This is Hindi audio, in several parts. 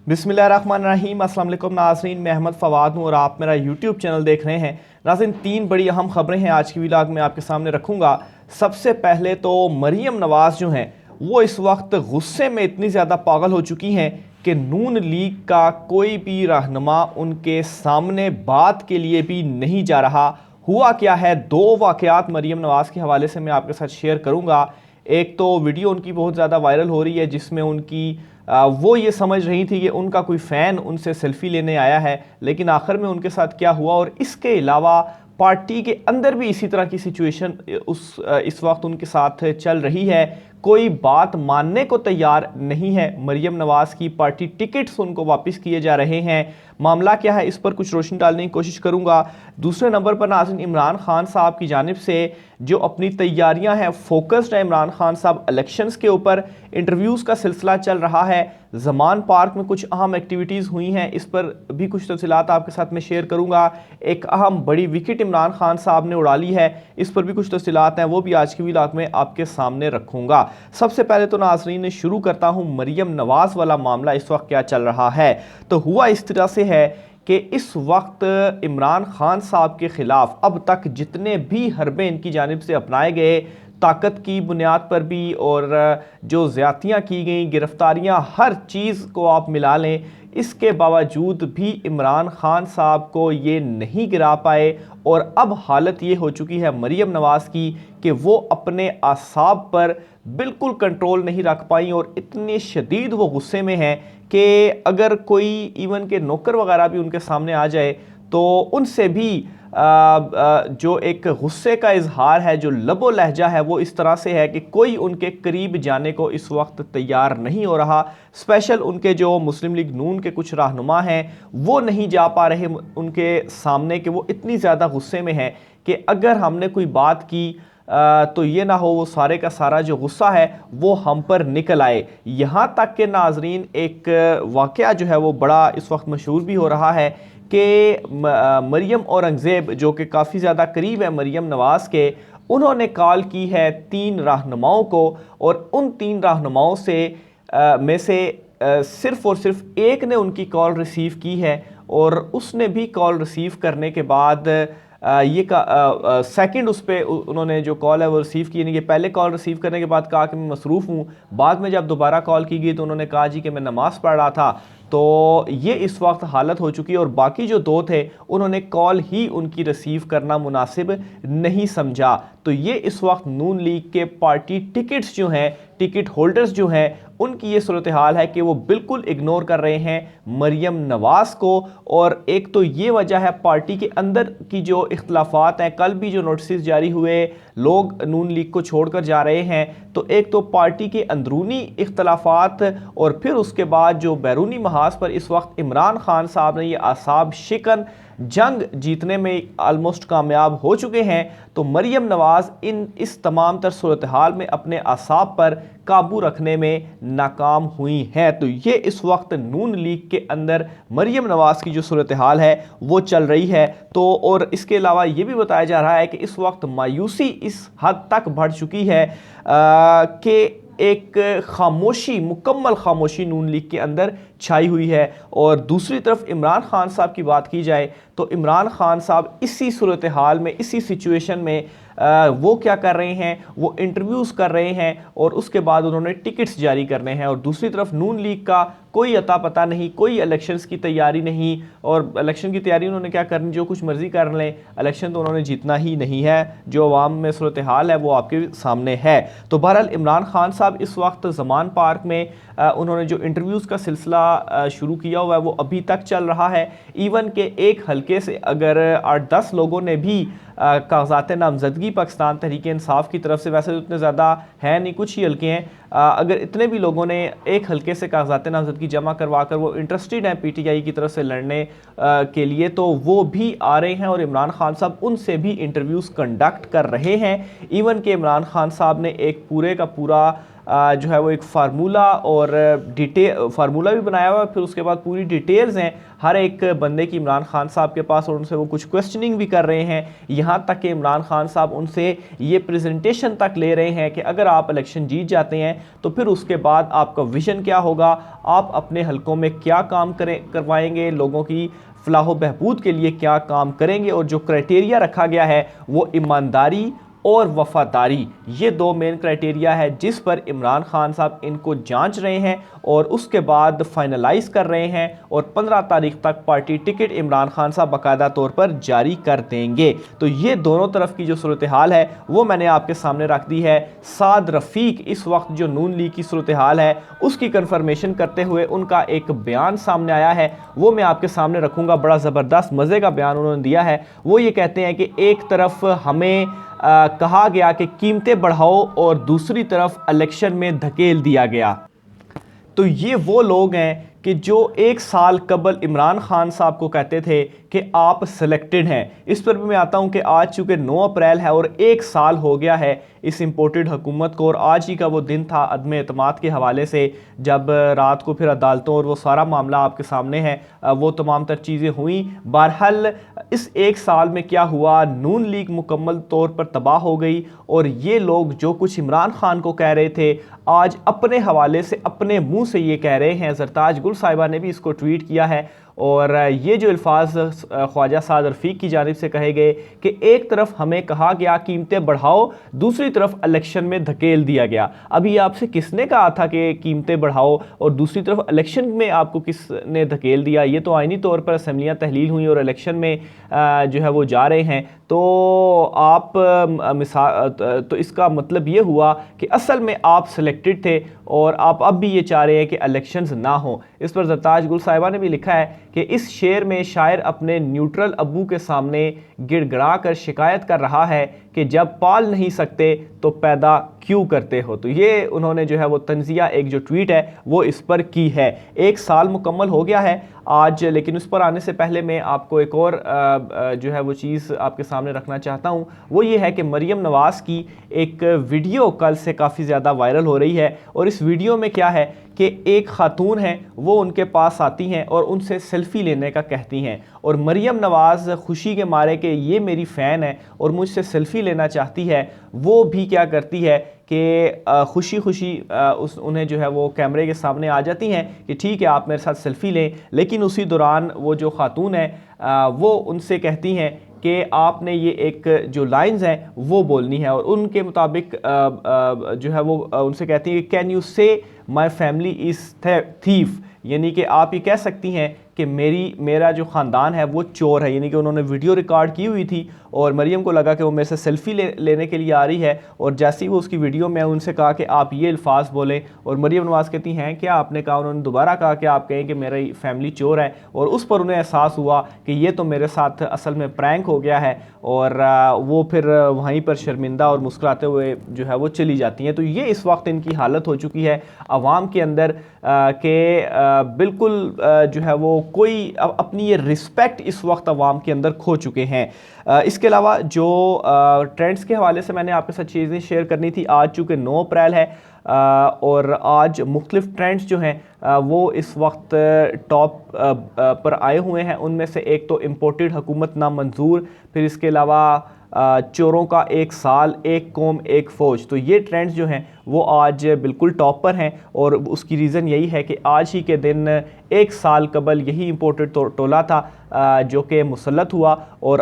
बिस्मिल्लाहिर्रहमानिर्रहीम। अस्सलाम वालेकुम नाज़रीन, मैं अहमद फ़वाद हूँ और आप मेरा यूट्यूब चैनल देख रहे हैं। नाज़रीन, तीन बड़ी अहम खबरें हैं आज की व्लॉग में आपके सामने रखूँगा। सबसे पहले तो मरियम नवाज़ जो हैं वो इस वक्त गुस्से में इतनी ज़्यादा पागल हो चुकी हैं कि नून लीग का कोई भी रहनुमा उनके सामने बात के लिए भी नहीं जा रहा। हुआ क्या है, दो वाक़यात मरियम नवाज़ के हवाले से मैं आपके साथ शेयर करूँगा। एक तो वीडियो उनकी बहुत ज़्यादा वायरल हो रही है जिसमें उनकी वो ये समझ रही थी कि उनका कोई फ़ैन उनसे सेल्फ़ी लेने आया है, लेकिन आखिर में उनके साथ क्या हुआ। और इसके अलावा पार्टी के अंदर भी इसी तरह की सिचुएशन इस वक्त उनके साथ चल रही है। कोई बात मानने को तैयार नहीं है मरियम नवाज़ की। पार्टी टिकट्स उनको वापस किए जा रहे हैं। मामला क्या है, इस पर कुछ रोशनी डालने की कोशिश करूंगा। दूसरे नंबर पर नाज़रीन, इमरान खान साहब की जानिब से जो अपनी तैयारियां हैं, फोकस्ड है इमरान खान साहब इलेक्शंस के ऊपर। इंटरव्यूज़ का सिलसिला चल रहा है। ज़मान पार्क में कुछ अहम एक्टिविटीज़ हुई हैं, इस पर भी कुछ तफसीलात आपके साथ में शेयर करूंगा। एक अहम बड़ी विकेट इमरान खान साहब ने उड़ा ली है, इस पर भी कुछ तफसीलात हैं, वो भी आज की व्लॉग में आपके सामने रखूंगा। सबसे पहले तो नाज़रीन शुरू करता हूं मरियम नवाज़ वाला मामला, इस वक्त क्या चल रहा है। तो हुआ इस तरह से है कि इस वक्त इमरान खान साहब के ख़िलाफ़ अब तक जितने भी हरबे इनकी जानिब से अपनाए गए, ताकत की बुनियाद पर भी और जो ज़्यादतियाँ की गई, गिरफ्तारियाँ, हर चीज़ को आप मिला लें, इसके बावजूद भी इमरान खान साहब को ये नहीं गिरा पाए। और अब हालत ये हो चुकी है मरियम नवाज़ की कि वो अपने आसाब पर बिल्कुल कंट्रोल नहीं रख पाई और इतने शदीद वो गुस्से में हैं कि अगर कोई इवन के नौकर वगैरह भी उनके सामने आ जाए तो उनसे भी जो एक गुस्से का इजहार है, जो लबो लहजा है, वो इस तरह से है कि कोई उनके करीब जाने को इस वक्त तैयार नहीं हो रहा। स्पेशल उनके जो मुस्लिम लीग नून के कुछ रहनुमा हैं वो नहीं जा पा रहे उनके सामने, कि वो इतनी ज़्यादा गुस्से में हैं कि अगर हमने कोई बात की तो ये ना हो वो सारे का सारा जो गुस्सा है वो हम पर निकल आए। यहाँ तक के नाजरीन एक वाक़या जो है वो बड़ा इस वक्त मशहूर भी हो रहा है कि मरियम औरंगज़ेब जो कि काफ़ी ज़्यादा करीब है मरियम नवाज़ के, उन्होंने कॉल की है तीन रहनुमाओं को और उन तीन रहनुमाओं से में से सिर्फ़ और सिर्फ एक ने उनकी कॉल रिसीव की है। और उसने भी कॉल रिसीव करने के बाद ये सेकंड उस पर उन्होंने जो कॉल है वो रिसीव की, यानी कि पहले कॉल रिसीव करने के बाद कहा कि मैं मसरूफ़ हूँ। बाद में जब दोबारा कॉल की गई तो उन्होंने कहा जी कि मैं नमाज़ पढ़ रहा था। तो ये इस वक्त हालत हो चुकी है। और बाकी जो दो थे उन्होंने कॉल ही उनकी रिसीव करना मुनासिब नहीं समझा। तो ये इस वक्त नून लीग के पार्टी टिकट्स जो हैं, टिकट होल्डर्स जो हैं, उनकी ये सूरत हाल है कि वो बिल्कुल इग्नोर कर रहे हैं मरियम नवाज़ को। और एक तो ये वजह है पार्टी के अंदर की जो इख्तलाफात हैं, कल भी जो नोटिस जारी हुए, लोग नून लीग को छोड़कर जा रहे हैं। तो एक तो पार्टी के अंदरूनी इख्तलाफात और फिर उसके बाद जो बैरूनी महाज पर इस वक्त इमरान खान साहब ने ये आसाब शिकन जंग जीतने में आलमोस्ट कामयाब हो चुके हैं। तो मरियम नवाज़ इस तमाम तर सूरत हाल में अपने आसाब पर काबू रखने में नाकाम हुई हैं। तो ये इस वक्त नून लीग के अंदर मरियम नवाज़ की जो सूरत हाल है वो चल रही है। तो और इसके अलावा ये भी बताया जा रहा है कि इस वक्त मायूसी इस हद तक बढ़ चुकी है कि एक खामोशी, मुकम्मल खामोशी नून लीग के अंदर छाई हुई है। और दूसरी तरफ इमरान खान साहब की बात की जाए तो इमरान खान साहब इसी सूरत हाल में, इसी सिचुएशन में वो क्या कर रहे हैं, वो इंटरव्यूज़ कर रहे हैं और उसके बाद उन्होंने टिकट्स जारी करने हैं। और दूसरी तरफ नून लीग का कोई अता पता नहीं, कोई इलेक्शंस की तैयारी नहीं। और इलेक्शन की तैयारी उन्होंने क्या करनी, जो कुछ मर्जी कर लें, इलेक्शन तो उन्होंने जीतना ही नहीं है। जो अवाम में सूरत हाल है वो आपके सामने है। तो बहरहाल इमरान खान साहब इस वक्त ज़मान पार्क में उन्होंने जो इंटरव्यूज़ का सिलसिला शुरू किया हुआ है वो अभी तक चल रहा है। इवन के एक हल्के से अगर 8-10 लोगों ने भी कागजात नामजदगी पाकिस्तान तहरीक इंसाफ की तरफ से, वैसे तो इतने ज़्यादा हैं नहीं, कुछ ही हल्के हैं, अगर इतने भी लोगों ने एक हल्के से कागजात नामजदगी जमा करवा कर वो इंटरेस्टेड हैं पीटीआई की तरफ से लड़ने के लिए, तो वो भी आ रहे हैं और इमरान खान साहब उनसे भी इंटरव्यूज़ कंडक्ट कर रहे हैं। इवन के इमरान खान साहब ने एक पूरे का पूरा जो है वो एक फार्मूला और फार्मूला भी बनाया हुआ है, फिर उसके बाद पूरी डिटेल्स हैं हर एक बंदे की इमरान खान साहब के पास, और उनसे वो कुछ क्वेश्चनिंग भी कर रहे हैं। यहाँ तक कि इमरान खान साहब उनसे ये प्रेजेंटेशन तक ले रहे हैं कि अगर आप इलेक्शन जीत जाते हैं तो फिर उसके बाद आपका विजन क्या होगा, आप अपने हलकों में क्या काम करवाएंगे, लोगों की फलाह बहबूद के लिए क्या काम करेंगे, और जो क्राइटेरिया रखा गया है वो ईमानदारी और वफादारी, ये दो मेन क्राइटेरिया है जिस पर इमरान खान साहब इनको जांच रहे हैं और उसके बाद फाइनलाइज कर रहे हैं, और 15 तारीख तक पार्टी टिकट इमरान खान साहब बाकायदा तौर पर जारी कर देंगे। तो ये दोनों तरफ की जो सूरत हाल है वो मैंने आपके सामने रख दी है। साद रफ़ीक इस वक्त जो नून लीग की सूरत हाल है उसकी कन्फर्मेशन करते हुए उनका एक बयान सामने आया है, वो मैं आपके सामने रखूँगा। बड़ा ज़बरदस्त मज़े का बयान उन्होंने दिया है। वो ये कहते हैं कि एक तरफ हमें कहा गया कि कीमतें बढ़ाओ और दूसरी तरफ इलेक्शन में धकेल दिया गया। तो ये वो लोग हैं कि जो 1 साल कबल इमरान खान साहब को कहते थे कि आप सिलेक्टेड हैं। इस पर भी मैं आता हूं कि आज चूँकि 9 अप्रैल है और 1 साल हो गया है इस इम्पोर्टेड हुकूमत को, और आज ही का वो दिन था अदम एतमाद के हवाले से, जब रात को फिर अदालतों और वो सारा मामला आपके सामने है, वो तमाम तर चीज़ें हुई। बहरहाल इस 1 साल में क्या हुआ, नून लीग मुकम्मल तौर पर तबाह हो गई, और ये लोग जो कुछ इमरान खान को कह रहे थे आज अपने हवाले से अपने मुंह से ये कह रहे हैं। ज़रताज गुल साहिबा ने भी इसको ट्वीट किया है, और ये जो अल्फाज ख्वाजा साद रफ़ीक की जानिब से कहे गए कि एक तरफ हमें कहा गया कीमतें बढ़ाओ, दूसरी तरफ इलेक्शन में धकेल दिया गया। अभी आपसे किसने कहा था कि कीमतें बढ़ाओ और दूसरी तरफ इलेक्शन में आपको किसने धकेल दिया? ये तो आइनी तौर पर असम्बलियाँ तहलील हुई और इलेक्शन में जो है वो जा रहे हैं। तो आप तो इसका मतलब ये हुआ कि असल में आप सिलेक्टेड थे और आप अब भी ये चाह रहे हैं कि इलेक्शंस ना हो। इस पर ज़रताज गुल साहिबा ने भी लिखा है कि इस शेर में शायर अपने न्यूट्रल अब्बू के सामने गिड़गिड़ा कर शिकायत कर रहा है कि जब पाल नहीं सकते तो पैदा क्यों करते हो। तो ये उन्होंने जो है वो तंजिया एक जो ट्वीट है वो इस पर की है। 1 साल मुकम्मल हो गया है आज, लेकिन उस पर आने से पहले मैं आपको एक और जो है वो चीज़ आपके सामने रखना चाहता हूँ। वो ये है कि मरियम नवाज़ की एक वीडियो कल से काफ़ी ज़्यादा वायरल हो रही है, और इस वीडियो में क्या है कि एक खातून है वो उनके पास आती हैं और उनसे सेल्फ़ी लेने का कहती हैं, और मरियम नवाज़ खुशी के मारे कि ये मेरी फ़ैन है और मुझसे सेल्फ़ी लेना चाहती है, वो भी क्या करती है कि खुशी खुशी उन्हें जो है वो कैमरे के सामने आ जाती हैं कि ठीक है आप मेरे साथ सेल्फ़ी लें। लेकिन उसी दौरान वो जो खातून है वो उनसे कहती हैं कि आपने ये एक जो लाइंस हैं वो बोलनी है, और उनके मुताबिक जो है वो उनसे कहती है कि कैन यू से माई फैमिली इज़ थीफ, यानी कि आप ये कह सकती हैं कि मेरा जो ख़ानदान है वो चोर है। यानी कि उन्होंने वीडियो रिकॉर्ड की हुई थी और मरियम को लगा कि वो मेरे से सेल्फ़ी लेने के लिए आ रही है, और जैसे ही वो उसकी वीडियो में उनसे कहा कि आप ये अल्फाज बोलें, और मरियम नवाज़ कहती हैं क्या आपने कहा, उन्होंने दोबारा कहा कि आप कहें कि मेरी फैमिली चोर है, और उस पर उन्हें एहसास हुआ कि ये तो मेरे साथ असल में प्रैंक हो गया है, और वो फिर वहीं पर शर्मिंदा और मुस्कुराते हुए जो है वो चली जाती हैं। तो ये इस वक्त इनकी हालत हो चुकी है आवाम के अंदर कि बिल्कुल जो है वो कोई अपनी ये रिस्पेक्ट इस वक्त आवाम के अंदर खो चुके हैं। इसके अलावा जो ट्रेंड्स के हवाले से मैंने आपके साथ चीज़ें शेयर करनी थी, आज चूँकि 9 अप्रैल है और आज मुख्तलिफ ट्रेंड्स जो हैं वो इस वक्त टॉप पर आए हुए हैं। उनमें से एक तो इम्पोर्टेड हुकूमत नामंजूर, फिर इसके अलावा चोरों का 1 साल, एक कौम एक फ़ौज। तो ये ट्रेंड्स जो हैं वो आज बिल्कुल टॉप पर हैं, और उसकी रीज़न यही है कि आज ही के दिन 1 साल कबल यही इम्पोर्टेड टोला था जो कि मुसल्लत हुआ, और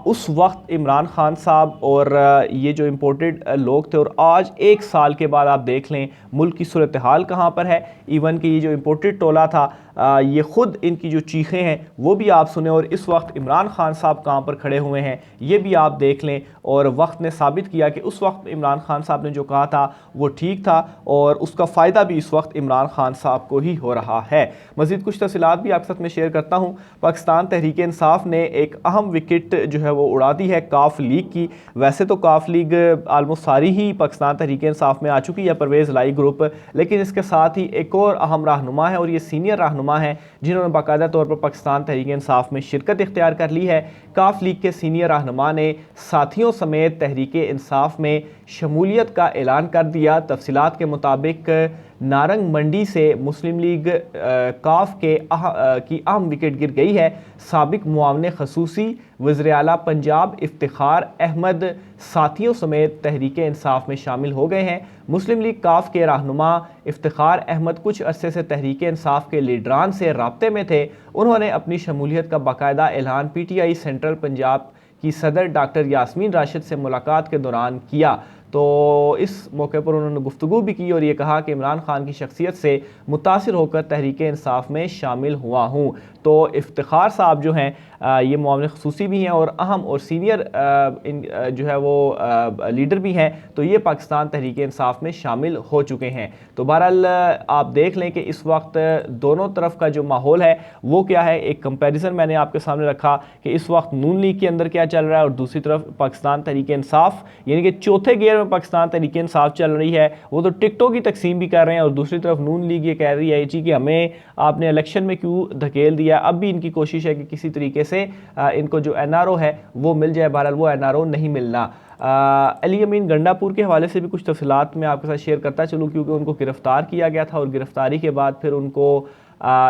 उस वक्त इमरान खान साहब और ये जो इम्पोर्टेड लोग थे, और आज 1 साल के बाद आप देख लें मुल्क की सूरत हाल कहाँ पर है। इवन कि ये जो इम्पोर्टेड टोला था ये ख़ुद इनकी जो चीखें हैं वो भी आप सुने, और इस वक्त इमरान खान साहब कहाँ पर खड़े हुए हैं ये भी आप देख लें। और वक्त ने साबित किया कि उस वक्त इमरान खान साहब ने जो कहा था वो ठीक था, और उसका फ़ायदा भी इस वक्त इमरान खान साहब को ही हो रहा है। मज़ीद मज़ीद कुछ तफसीलात भी आपके साथ में शेयर करता हूँ। पाकिस्तान तहरीक इंसाफ ने एक अहम विकेट जो है वो उड़ा दी है काफ लीग की। वैसे तो काफ लीग आलमोस्ट सारी ही पाकिस्तान तहरीक इंसाफ में आ चुकी है, परवेज़ लाई ग्रुप, लेकिन इसके साथ ही एक और अहम रहनुमा है और ये सीनियर रहनुमा है जिन्होंने बाकायदा तौर पर पाकिस्तान तहरीक इंसाफ में शिरकत इख्तियार कर ली है। काफ लीग के सीनियर रहनुमा ने साथियों समेत तहरीक इंसाफ में शमूलियत का ऐलान कर दिया। तफसीलात के मुताबिक नारंग मंडी से मुस्लिम लीग काफ की अहम विकेट गिर गई है। साबिक मुआवन खसूसी वज़ीर आला पंजाब इफ्तिखार अहमद साथियों समेत तहरीक इंसाफ में शामिल हो गए हैं। मुस्लिम लीग काफ के रहनुमा इफ्तिखार अहमद कुछ अरसे से तहरीक इंसाफ के लीडरान से राब्ते में थे। उन्होंने अपनी शमूलियत का बाकायदा ऐलान PTI सेंट्रल पंजाब की सदर डॉक्टर यास्मीन राशिद से मुलाकात के दौरान किया। तो इस मौके पर उन्होंने गुफ्तगू भी की और ये कहा कि इमरान खान की शख्सियत से मुतासिर होकर तहरीक इंसाफ में शामिल हुआ हूँ। तो इफ्तिखार साहब जो हैं ये मुआविन खसूसी भी हैं और अहम और सीनियर जो है वो लीडर भी हैं। तो ये पाकिस्तान तहरीक इंसाफ में शामिल हो चुके हैं। तो बहरहाल आप देख लें कि इस वक्त दोनों तरफ का जो माहौल है वो क्या है। एक कंपैरिजन मैंने आपके सामने रखा कि इस वक्त नून लीग के अंदर क्या चल रहा है और दूसरी तरफ पाकिस्तान तहरीक इंसाफ, यानी कि चौथे गियर में पाकिस्तान तहरीक इंसाफ चल रही है। वो तो टिकटों की तकसीम भी कर रहे हैं और दूसरी तरफ नून लीग ये कह रही है जी कि हमें आपने इलेक्शन में क्यों धकेल दिया। अब भी इनकी कोशिश है कि किसी तरीके से इनको जो NRO है वो मिल जाए। बहरहाल वो NRO नहीं मिलना। अली अमीन गंडापुर के हवाले से भी कुछ तफसीलात मैं आपके साथ शेयर करता चलूँ, क्योंकि उनको गिरफ्तार किया गया था और गिरफ्तारी के बाद फिर उनको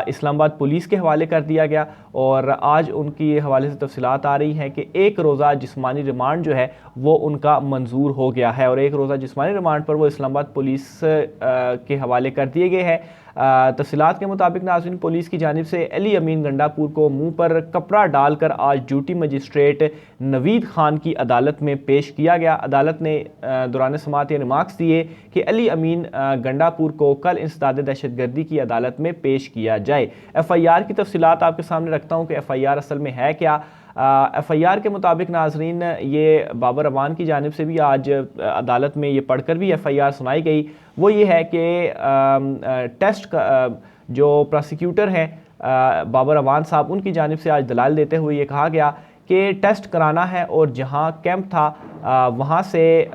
इस्लामाबाद पुलिस के हवाले कर दिया गया और आज उनकी हवाले से तफसीलात आ रही हैं कि एक रोज़ा जिस्मानी रिमांड जो है वो उनका मंजूर हो गया है और एक रोज़ा जिस्मानी रिमांड पर वो इस्लामाबाद पुलिस के हवाले कर दिए गए हैं। तफसीलात के मुताबिक नाज़रीन, पुलिस की जानिब से अली अमीन गंडापुर को मुंह पर कपड़ा डालकर आज ड्यूटी मजिस्ट्रेट नवीद खान की अदालत में पेश किया गया। अदालत ने दौरान समाअत ये रिमार्क्स दिए कि अली अमीन गंडापुर को कल इंसदाद दहशतगर्दी की अदालत में पेश किया जाए। FIR की तफसीलात आपके सामने रखता हूँ कि FIR असल में है क्या। FIR के मुताबिक नाजरीन, ये बाबर अवान की जानिब से भी आज अदालत में ये पढ़कर भी FIR सुनाई गई। वो ये है कि टेस्ट का जो प्रोसिक्यूटर हैं बाबर अवान साहब, उनकी जानिब से आज दलाल देते हुए ये कहा गया कि टेस्ट कराना है और जहां कैंप था वहां से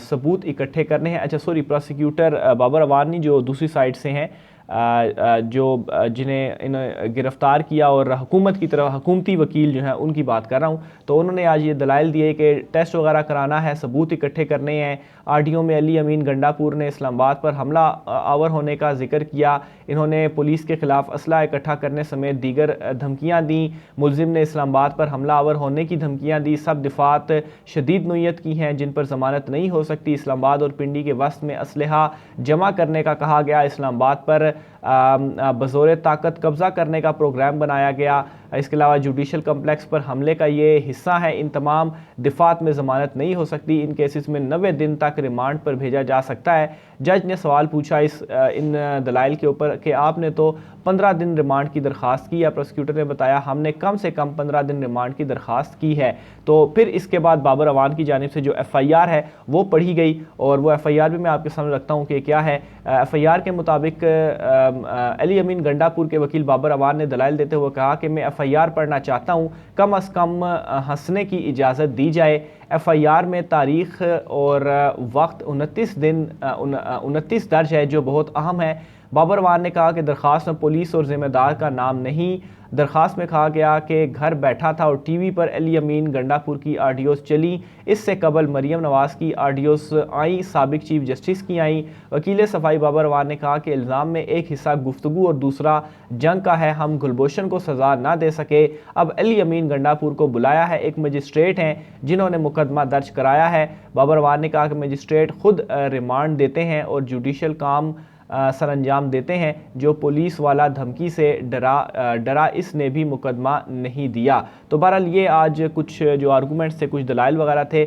सबूत इकट्ठे करने हैं। अच्छा सॉरी, प्रोसिक्यूटर बाबर अवान नहीं, जो दूसरी साइड से हैं, जो जिन्हें इन्हें गिरफ़्तार किया और हुकूमत की तरफ हुकूमती वकील जो हैं उनकी बात कर रहा हूँ। तो उन्होंने आज ये दलाइल दिए कि टेस्ट वगैरह कराना है, सबूत इकट्ठे करने हैं। RDO में अली अमीन गंडापुर ने इस्लामाबाद पर हमला आवर होने का जिक्र किया। इन्होंने पुलिस के खिलाफ असला इकट्ठा करने समेत दीगर धमकियाँ दी। मुलजिम ने इस्लामाबाद पर हमला आवर होने की धमकियाँ दी। सब दिफात शदीद नोयत की हैं जिन पर ज़मानत नहीं हो सकती। इस्लामाबाद और पिंडी के वस्त में असलहा जमा करने का कहा गया। इस्लामाबाद पर बज़ोर ताकत कब्ज़ा करने का प्रोग्राम बनाया गया। इसके अलावा जुडिशल कम्प्लेक्स पर हमले का ये हिस्सा है। इन तमाम दिफात में ज़मानत नहीं हो सकती। इन केसेस में 90 दिन तक रिमांड पर भेजा जा सकता है। जज ने सवाल पूछा इन दलाइल के ऊपर कि आपने तो 15 दिन रिमांड की दरख्वास्त की है। प्रोसिक्यूटर ने बताया हमने कम से कम 15 दिन रिमांड की दरख्वास्त की है। तो फिर इसके बाद बाबर अवान की जानिब से जो FIR है वो पढ़ी गई और वो FIR भी मैं आपके सामने रखता हूँ कि क्या है। FIR के मुताबिक अली अमीन गंडापुर के वकील बाबर अवान ने दलाइल देते हुए कहा कि मैं FIR पढ़ना चाहता हूँ, कम अज़ कम हंसने की इजाज़त दी जाए। FIR में तारीख़ और वक्त 29 दर्ज है जो बहुत अहम है। बाबर अवान ने कहा कि दरख्वास्त में पुलिस और ज़िम्मेदार का नाम नहीं। दरख्वास्त में कहा गया कि घर बैठा था और TV पर अली अमीन गंडापुर की ऑडियोज़ चली। इससे कबल मरीम नवाज़ की ऑडियोज़ आई, साबिक चीफ जस्टिस की आई। वकील सफाई बाबर अवान ने कहा कि इल्ज़ाम में एक हिस्सा गुफ्तगू और दूसरा जंग का है। हम गुलभूषण को सज़ा ना दे सके। अब अली अमीन गंडापुर को बुलाया है। एक मजिस्ट्रेट हैं जिन्होंने मुकदमा दर्ज कराया है। बाबर अवान ने कहा कि मजिस्ट्रेट खुद रिमांड देते हैं और जुडिशल काम सर अंजाम देते हैं। जो पुलिस वाला धमकी से डरा इसने भी मुकदमा नहीं दिया। तो बहरहाल ये आज कुछ जो आर्गूमेंट्स थे, कुछ दलाइल वगैरह थे,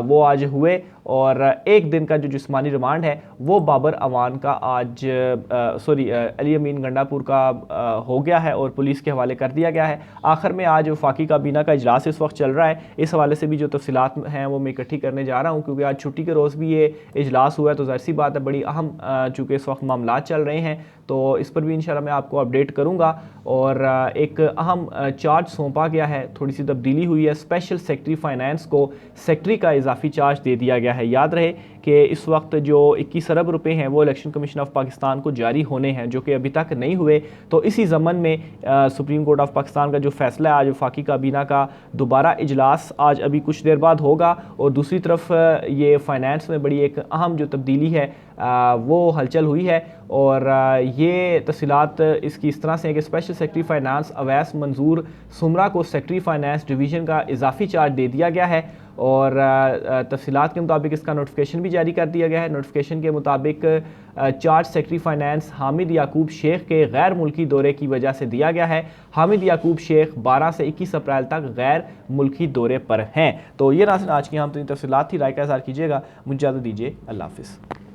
वो आज हुए और एक दिन का जो जिस्मानी रिमांड है वो बाबर अवान का आज अली अमीन गंडापुर का हो गया है और पुलिस के हवाले कर दिया गया है। आखिर में आज वफाकी काबीना का इजलास इस वक्त चल रहा है। इस हवाले से भी जो तफसीलात हैं वो मैं इकट्ठी करने जा रहा हूँ, क्योंकि आज छुट्टी के रोज़ भी ये इजलास हुआ है। तो ज़ाहिर सी बात है, बड़ी अहम चूँकि इस वक्त मामला चल रहे हैं तो इस पर भी इंशाल्लाह मैं आपको अपडेट करूँगा। और एक अहम चार्ज सौंपा गया है, थोड़ी सी तब्दीली हुई है, स्पेशल सेक्रेटरी फाइनेंस को सेक्रेटरी का इजाफी चार्ज दे दिया गया है। याद रहे कि इस वक्त जो 21 अरब रुपए हैं वो इलेक्शन कमीशन ऑफ पाकिस्तान को जारी होने हैं, जो कि अभी तक नहीं हुए। तो इसी ज़मन में सुप्रीम कोर्ट ऑफ पाकिस्तान का जो फैसला है, आज वफाकी काबीना का दोबारा इजलास आज अभी कुछ देर बाद होगा, और दूसरी तरफ ये फाइनेंस में बड़ी एक अहम जो तब्दीली है वो हलचल हुई है। और ये तफसीलात इसकी इस तरह से है कि स्पेशल सेक्रेटरी फाइनेंस अवैस मंजूर सुमरा को सेक्रेटरी फाइनेंस डिवीज़न का इजाफी चार्ज दे दिया गया है, और तफसीलात के मुताबिक इसका नोटिफिकेशन भी जारी कर दिया गया है। नोटिफिकेशन के मुताबिक चार्ज सेक्रेटरी फाइनेंस हामिद याकूब शेख के गैर मुल्की दौरे की वजह से दिया गया है। हामिद याकूब शेख 12 से 21 अप्रैल तक गैर मुल्की दौरे पर हैं। तो ये नाज़रीन आज की हम तफसीलात थी। राय का इज़हार कीजिएगा। मुझे इजाज़त दीजिए। अल्लाह हाफ़िज़।